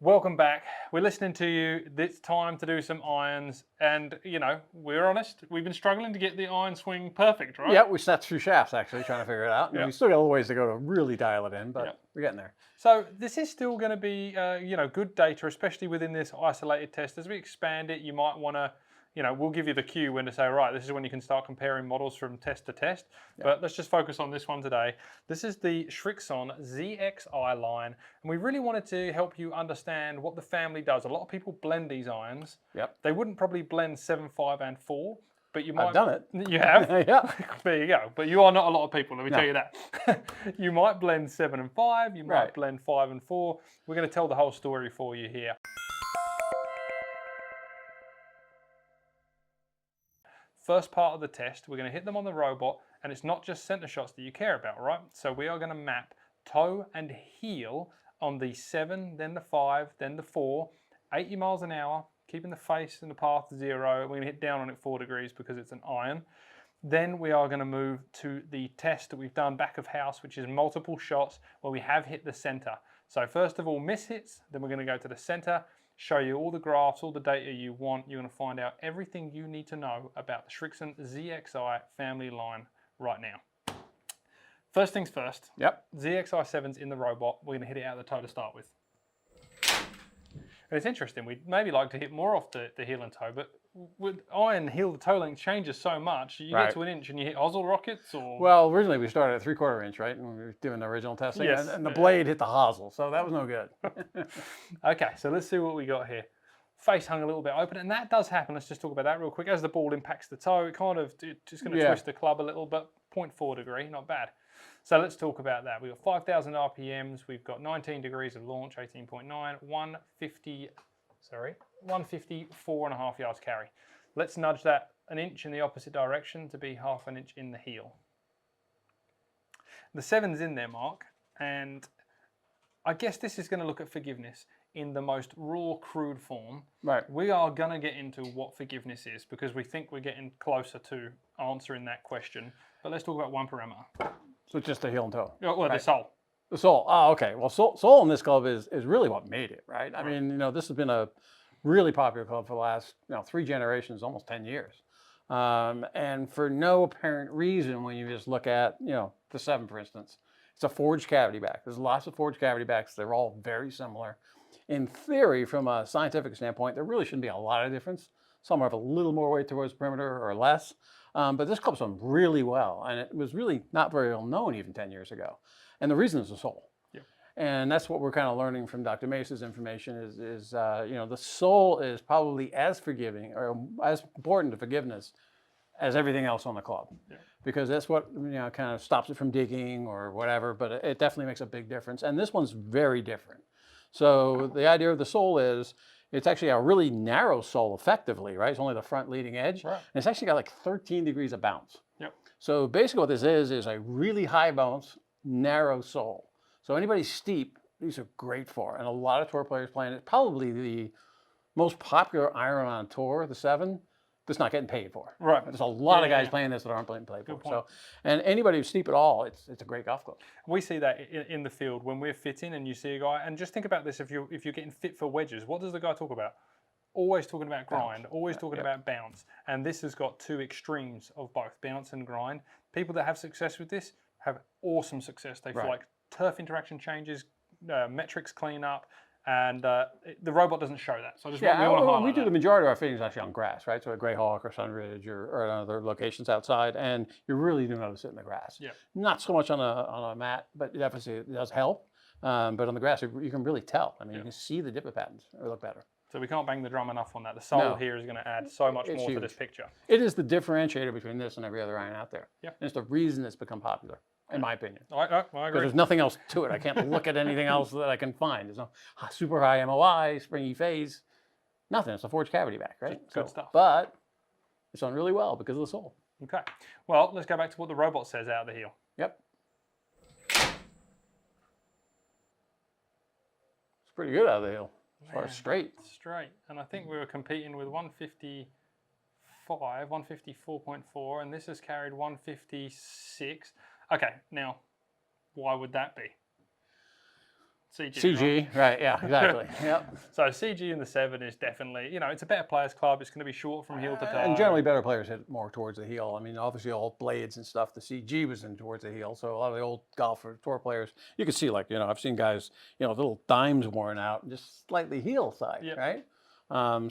Welcome back. We're listening to you. It's time to do some irons. And, you know, we're honest, we've been struggling to get the iron swing perfect, right? Yeah, we sat through shafts actually trying to figure it out. And we still got a little ways to go to really dial it in, but we're getting there. So this is still going to be, you know, good data, especially within this isolated test. As we expand it, you might want to, you know, we'll give you the cue when to say, right, this is when you can start comparing models from test to test. But let's just focus on this one today. This is the Srickson ZXi line. And we really wanted to help you understand what the family does. A lot of people blend these irons. Yep. They wouldn't probably blend 7, 5, and 4. But you might. I've done it. You have? Yeah. There you go. But you are not a lot of people, let me tell you that. You might blend 7 and 5. You might blend 5 and 4. We're going to tell the whole story for you here. First part of the test, we're going to hit them on the robot, and it's not just center shots that you care about, right? So we are going to map toe and heel on the 7, then the 5, then the 4, 80 miles an hour, keeping the face and the path 0. We're going to hit down on it 4 degrees because it's an iron. Then we are going to move to the test that we've done back of house, which is multiple shots where we have hit the center. So first of all, miss hits, then we're going to go to the center, show you all the graphs, all the data you want. You're going to find out everything you need to know about the Srickson ZXi family line right now. First things first. Yep. ZXi7's in the robot. We're going to hit it out of the toe to start with. And it's interesting. We'd maybe like to hit more off the heel and toe, but with iron heel to toe length changes so much. You get to an inch and you hit hosel rockets, or well, originally we started at 3/4 inch, right? When we were doing the original testing, and the blade hit the hosel, so that was no good. Okay, so let's see what we got here. Face hung a little bit open, and that does happen. Let's just talk about that real quick. As the ball impacts the toe, it kind of just going to twist the club a little, but 0.4 degree, not bad. So let's talk about that. We've got 5,000 RPMs. We've got 19 degrees of launch, 18.9, 154.5 yards carry. Let's nudge that an inch in the opposite direction to be half an inch in the heel. The 7's in there, Mark, and I guess this is going to look at forgiveness in the most raw, crude form. Right. We are going to get into what forgiveness is because we think we're getting closer to answering that question. But let's talk about one parameter. So just the heel and toe. Well, the sole. The sole. Oh, okay. Well, sole in this club is really what made it, right? I mean, you know, this has been a really popular club for the last 3 generations, almost 10 years. And for no apparent reason, when you just look at, the 7, for instance, it's a forged cavity back. There's lots of forged cavity backs. They're all very similar. In theory, from a scientific standpoint, there really shouldn't be a lot of difference. Some have a little more weight towards perimeter or less. But this club's done really well, and it was really not very well known even 10 years ago. And the reason is the sole. And that's what we're kind of learning from Dr. Mace's information is the sole is probably as forgiving or as important to forgiveness as everything else on the club. Because that's what kind of stops it from digging or whatever, but it definitely makes a big difference. And this one's very different. So the idea of the sole is it's actually a really narrow sole effectively, right? It's only the front leading edge. And it's actually got like 13 degrees of bounce. So basically what this is a really high bounce, narrow sole. So anybody steep, these are great for. And a lot of tour players playing it. Probably the most popular iron on tour, the 7, that's not getting paid for. There's a lot of guys playing this that aren't playing for. So, and anybody who's steep at all, it's a great golf club. We see that in the field when we're fitting and you see a guy, and just think about this, if you're getting fit for wedges, what does the guy talk about? Always talking about grind, always talking about bounce. And this has got 2 extremes of both, bounce and grind. People that have success with this have awesome success. They feel like turf interaction changes, metrics clean up, and the robot doesn't show that. So I just we do the majority of our fittings actually on grass, right? So at Greyhawk or Sunridge or other locations outside, and you really do notice it in the grass. Not so much on a mat, but definitely it does help. But on the grass, you can really tell. I mean, you can see the dipper patterns. They look better. So we can't bang the drum enough on that. The sole here is going to add so much more to this picture. It is the differentiator between this and every other iron out there. And it's the reason it's become popular. In my opinion. I agree. Because there's nothing else to it. I can't look at anything else that I can find. There's no super high MOI, springy phase, nothing. It's a forged cavity back, right? Good stuff. But it's done really well because of the sole. Okay. Well, let's go back to what the robot says out of the heel. Yep. It's pretty good out of the heel. As far as straight. Straight. And I think we were competing with 155, 154.4, and this has carried 156. Okay, now, why would that be? CG. CG, right? Yeah, exactly. Yep. So CG in the 7 is definitely, it's a better players club. It's going to be short from heel to toe. And generally, better players hit more towards the heel. I mean, obviously, all blades and stuff. The CG was in towards the heel, so a lot of the old golfer tour players, you can see, like, I've seen guys, little dimes worn out, and just slightly heel side, Yep. right?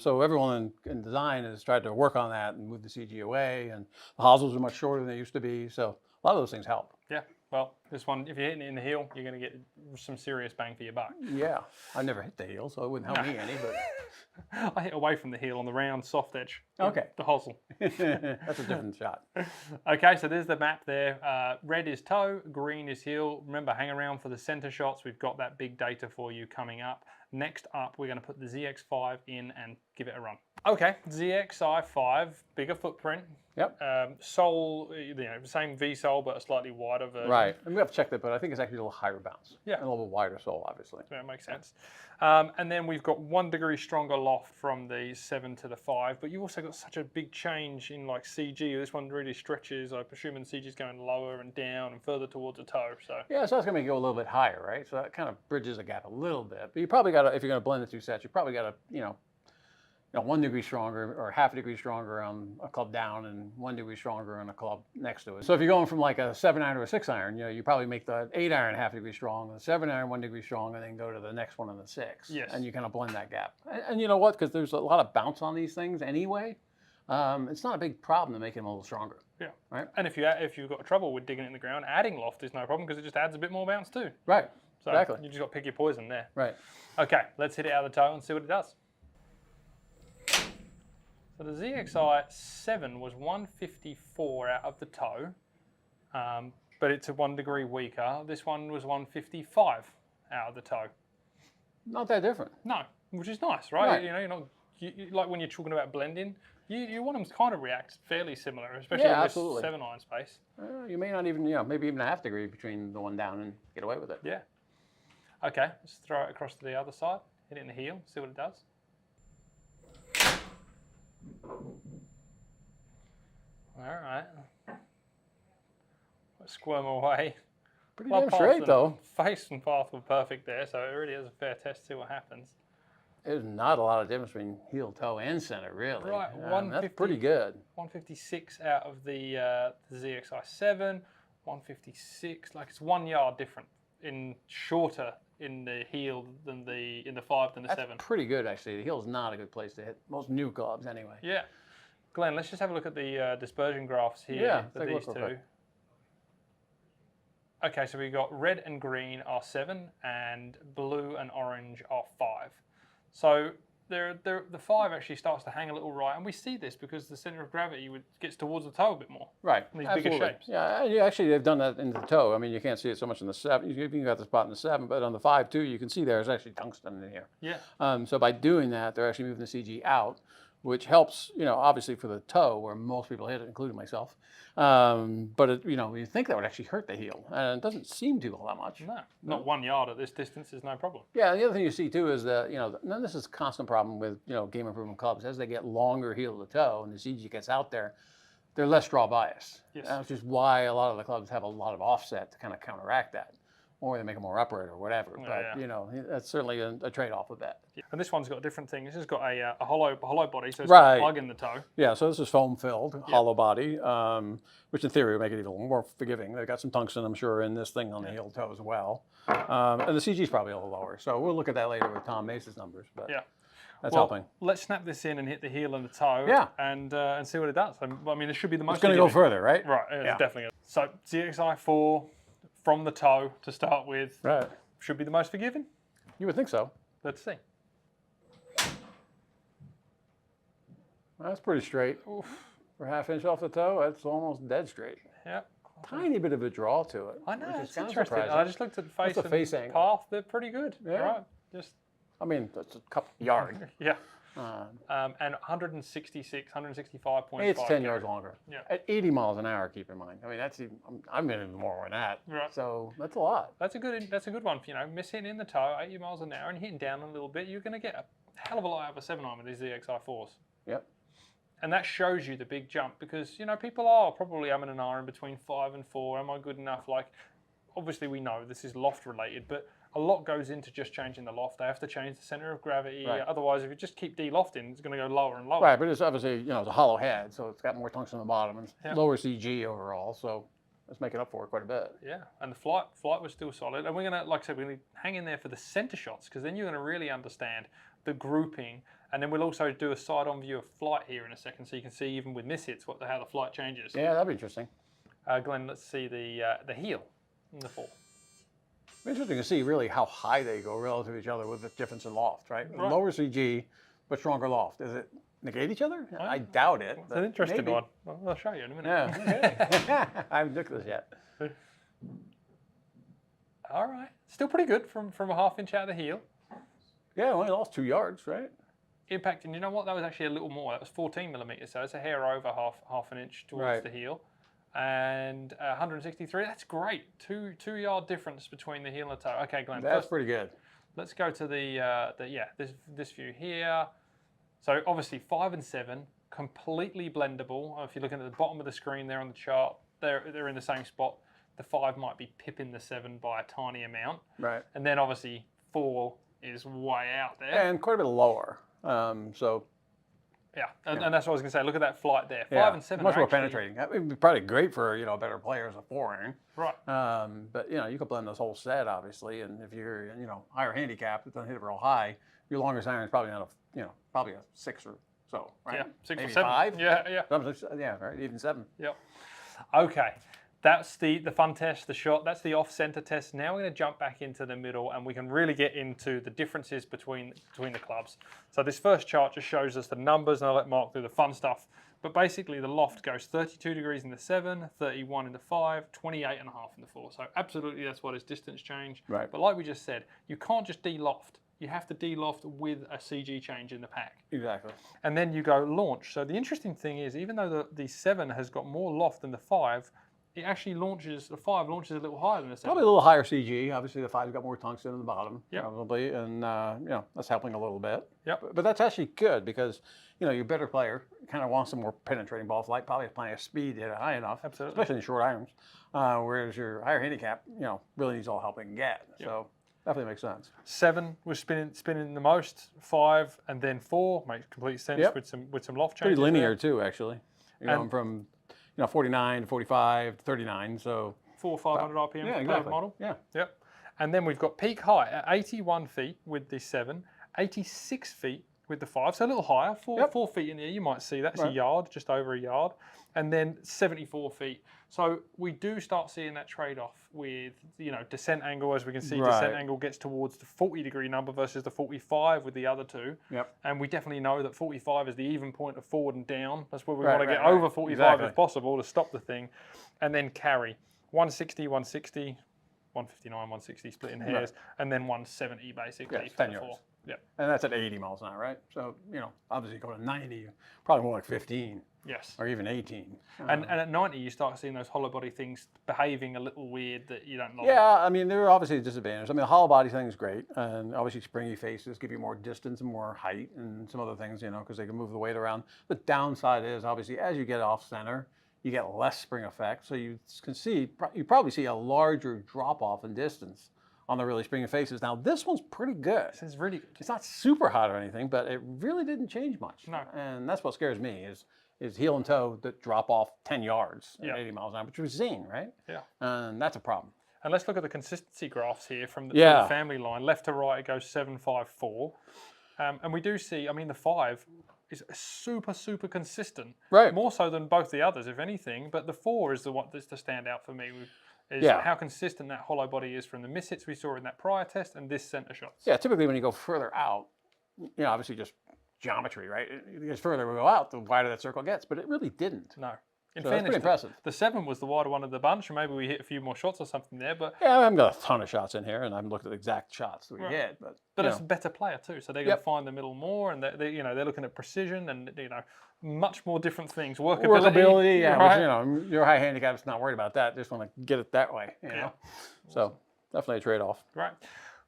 So everyone in design has tried to work on that and move the CG away, and the hosels are much shorter than they used to be. So a lot of those things help. Yeah. Well, this one, if you're hitting it in the heel, you're going to get some serious bang for your buck. Yeah, I never hit the heel, so it wouldn't help me any. But I hit away from the heel on the round soft edge. Okay. The hosel. That's a different shot. Okay, so there's the map there. Red is toe, green is heel. Remember, hang around for the center shots. We've got that big data for you coming up. Next up, we're going to put the ZX5 in and give it a run. Okay, ZXi5, bigger footprint. Yep. Sole, same V sole, but a slightly wider version. Right. And we have to check that, but I think it's actually a little higher bounce. Yeah. And a little bit wider sole, obviously. That makes sense. And then we've got 1 degree stronger loft from the 7 to the 5, but you also got such a big change in like CG. This one really stretches. I'm assuming CG is going lower and down and further towards the toe. So yeah, so that's going to go a little bit higher, right? So that kind of bridges the gap a little bit. But you probably got to, if you're going to blend the two sets, you probably got to, 1 degree stronger or half a degree stronger on a club down and 1 degree stronger on a club next to it. So if you're going from like a 7-iron to a 6-iron, you probably make the 8-iron half a degree strong, the 7-iron 1 degree strong, and then go to the next one on the 6. Yes. And you kind of blend that gap. And you know what? Because there's a lot of bounce on these things anyway. It's not a big problem to make them a little stronger. Yeah. Right. And if you've got trouble with digging it in the ground, adding loft is no problem because it just adds a bit more bounce too. Right. So exactly. You just got to pick your poison there. Right. Okay, let's hit it out of the toe and see what it does. So the ZXi7 was 154 out of the toe, but it's a 1 degree weaker. This one was 155 out of the toe. Not that different. No, which is nice, right? Right. You're not like when you're talking about blending, you want them to kind of react fairly similar, especially Yeah, in this absolutely. 7-iron space. You may not even, maybe even a half degree between the one down and get away with it. Yeah. Okay, let's throw it across to the other side, hit it in the heel, see what it does. All right. Let's squirm away. Pretty damn straight, though. Face and path were perfect there, so it really is a fair test. See what happens. There's not a lot of difference between heel, toe, and center, really. Right, that's pretty good. 156 out of the ZXi7, 156. Like it's 1 yard different shorter in the heel than in the 5 than the 7. That's pretty good, actually. The heel's not a good place to hit most new clubs, anyway. Yeah. Glenn, let's just have a look at the dispersion graphs here for these two. Okay, so we got red and green are 7 and blue and orange are 5. So the 5 actually starts to hang a little right, and we see this because the center of gravity gets towards the toe a bit more. Right, in these absolutely. bigger shapes. Yeah, actually they've done that into the toe. I mean, you can't see it so much in the 7. You got the spot in the 7, but on the 5 too, you can see there's actually tungsten in here. Yeah. So by doing that, they're actually moving the CG out, which helps, obviously for the toe where most people hit it, including myself. But you think that would actually hurt the heel, and it doesn't seem to all that much. No, not 1 yard at this distance is no problem. Yeah, and the other thing you see too is that, and this is a constant problem with, game improvement clubs. As they get longer heel to toe and the CG gets out there, they're less draw bias. Yes. Which is why a lot of the clubs have a lot of offset to kind of counteract that. Or they make them more upright or whatever. But, that's certainly a trade-off with that. Yeah. And this one's got a different thing. This has got a hollow body, so it's Right. got a plug in the toe. Yeah, so this is foam-filled, hollow body, which in theory would make it even more forgiving. They've got some tungsten, I'm sure, in this thing on the heel toe as well. And the CG is probably a little lower. So we'll look at that later with Tom Mace's numbers. But that's helping. Let's snap this in and hit the heel and the toe. Yeah. And see what it does. I mean, it should be the most. It's going to go further, right? Right. It's definitely. So ZXi4 from the toe to start with. Right. Should be the most forgiving. You would think so. Let's see. That's pretty straight. Oof. For half inch off the toe, that's almost dead straight. Yep. Tiny bit of a draw to it. I know, which it's is kind of interesting. surprising. I just looked at face What's the face and angle? path. They're pretty good. Yeah. Right. Just. I mean, that's a couple yard. Yeah. And 165.5. It's 10 yards longer. Yeah. At 80 miles an hour, keep in mind. I mean, that's even, I'm getting even more than that. Right. So that's a lot. That's a good one. Miss hitting in the toe, 80 miles an hour, and hitting down a little bit, you're going to get a hell of a lot out of a 7-iron with these ZXi4s. Yep. And that shows you the big jump because, people are probably having an iron between 5 and 4. Am I good enough? Like, obviously we know this is loft related, but a lot goes into just changing the loft. They have to change the center of gravity. Right. Otherwise, if you just keep de-lofting, it's going to go lower and lower. Right, but it's obviously, it's a hollow head, so it's got more tungsten on the bottom and Yeah. lower CG overall. So let's make it up for it quite a bit. Yeah, and the flight was still solid. And we're going to, like I said, we're going to hang in there for the center shots, because then you're going to really understand the grouping. And then we'll also do a side-on view of flight here in a second, so you can see even with mishits how the flight changes. Yeah, that'd be interesting. Glenn, let's see the heel and the fall. It's interesting to see really how high they go relative to each other with the difference in loft, right? Right. Lower CG, but stronger loft. Does it negate each other? I doubt it. It's an interesting maybe. one. I'll show you in a minute. Yeah. I haven't looked at this yet. All right, still pretty good from a half-inch out of the heel. Yeah, only lost 2 yards, right? Impact, and you know what? That was actually a little more. That was 14 millimeters, so it's a hair over half an inch towards Right. the heel. And 163. That's great. 2 yard difference between the heel and the toe. Okay, Glenn. That's first, pretty good. let's go to this view here. So obviously 5 and 7 completely blendable. If you're looking at the bottom of the screen there on the chart, they're in the same spot. The 5 might be pipping the 7 by a tiny amount. Right. And then obviously 4 is way out there. And quite a bit lower. So yeah, and that's what I was going to say. Look at that flight there. 5 yeah, and 7 much are more actually, penetrating. That would be probably great for better players of 4 iron. Right. But you could blend this whole set obviously, and if you're higher handicap that doesn't hit it real high, your longest iron is probably not probably a 6 or so, right? Yeah, 6 Maybe or 7. 5. Yeah. Yeah, right. Even 7. Yep. Okay. That's the fun test, the shot. That's the off-center test. Now we're going to jump back into the middle, and we can really get into the differences between the clubs. So this first chart just shows us the numbers, and I'll let Mark do the fun stuff. But basically, the loft goes 32 degrees in the 7, 31 in the 5, 28 and a half in the 4. So absolutely, that's what is distance change. Right. But like we just said, you can't just de-loft. You have to de-loft with a CG change in the pack. Exactly. And then you go launch. So the interesting thing is, even though the 7 has got more loft than the 5, it actually launches, the 5 launches a little higher than the 7. Probably a little higher CG. Obviously, the 5's got more tungsten in the bottom, Yep. probably, and that's helping a little bit. Yep. But that's actually good because your better player kind of wants some more penetrating ball flight. Probably has plenty of speed to hit it high enough, Absolutely. especially in short irons. Whereas your higher handicap, really needs all help it can get. Yep. So definitely makes sense. 7 was spinning the most. 5 and then 4 makes complete sense. Yep. with some loft Pretty changes. linear there. too, actually. Going from 49 to 45 to 39. So 400 or 500 RPM yeah, per exactly. model. Yeah. Yep. And then we've got peak height at 81 feet with the 7, 86 feet with the 5, so a little higher, 4 feet in the air. You might see that's a yard, just over a yard, and then 74 feet. So we do start seeing that trade-off with descent angle. As we can see, descent angle gets towards the 40-degree number versus the 45 with the other two. Yep. And we definitely know that 45 is the even point of forward and down. That's where we want to get over 45 if possible to stop the thing, and then carry 160, 160. 159, 160 split in hairs, and then 170 basically. Yeah, 10 yards. Yep. And that's at 80 miles an hour, right? So, obviously go to 90, probably more like 15. Yes. Or even 18. And at 90, you start seeing those hollow body things behaving a little weird that you don't like. Yeah, I mean, there are obviously disadvantages. I mean, the hollow body thing is great. And obviously springy faces give you more distance and more height and some other things, because they can move the weight around. The downside is, obviously, as you get off center, you get less spring effect. So you can see, you probably see a larger drop off in distance on the really springy faces. Now, this one's pretty good. This is really good. It's not super hot or anything, but it really didn't change much. No. And that's what scares me is heel and toe that drop off 10 yards at Yeah. 80 miles an hour, which we've seen, right? Yeah. And that's a problem. And let's look at the consistency graphs here from the family line. Left to right, it goes 7, 5, 4. And we do see, I mean, the 5 is super, super consistent. Right. More so than both the others, if anything. But the 4 is the one that's the standout for me. Is how consistent that hollow body is from the mishits we saw in that prior test and this center shots. Yeah, typically when you go further out, obviously just geometry, right? The further we go out, the wider that circle gets, but it really didn't. No. In So that's fairness, pretty impressive. the 7 was the wider one of the bunch, and maybe we hit a few more shots or something there. But Yeah, I haven't got a ton of shots in here, and I haven't looked at the exact shots that we hit, but it's a better player too, so they're going to find the middle more, and they're looking at precision and much more different things. workability, yeah, right? which, your high handicap's not worried about that. Just want to get it that way, So definitely a trade-off. Right.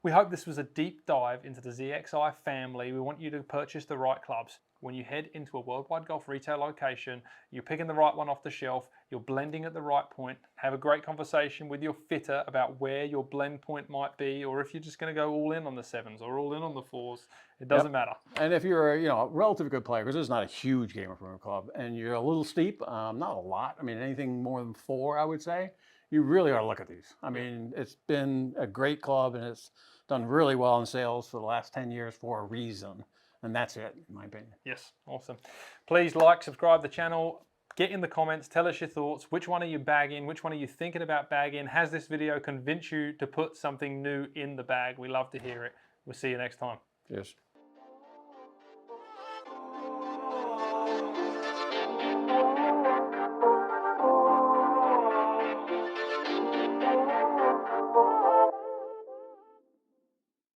We hope this was a deep dive into the ZXi family. We want you to purchase the right clubs. When you head into a worldwide golf retail location, you're picking the right one off the shelf, you're blending at the right point. Have a great conversation with your fitter about where your blend point might be, or if you're just going to go all in on the 7s or all in on the 4s. It doesn't matter. And if you're a relatively good player, because this is not a huge game improvement club, and you're a little steep, not a lot. I mean, anything more than 4, I would say. You really ought to look at these. I mean, it's been a great club, and it's done really well in sales for the last 10 years for a reason. And that's it, in my opinion. Yes, awesome. Please like, subscribe the channel. Get in the comments, tell us your thoughts. Which one are you bagging? Which one are you thinking about bagging? Has this video convinced you to put something new in the bag? We love to hear it. We'll see you next time. Cheers.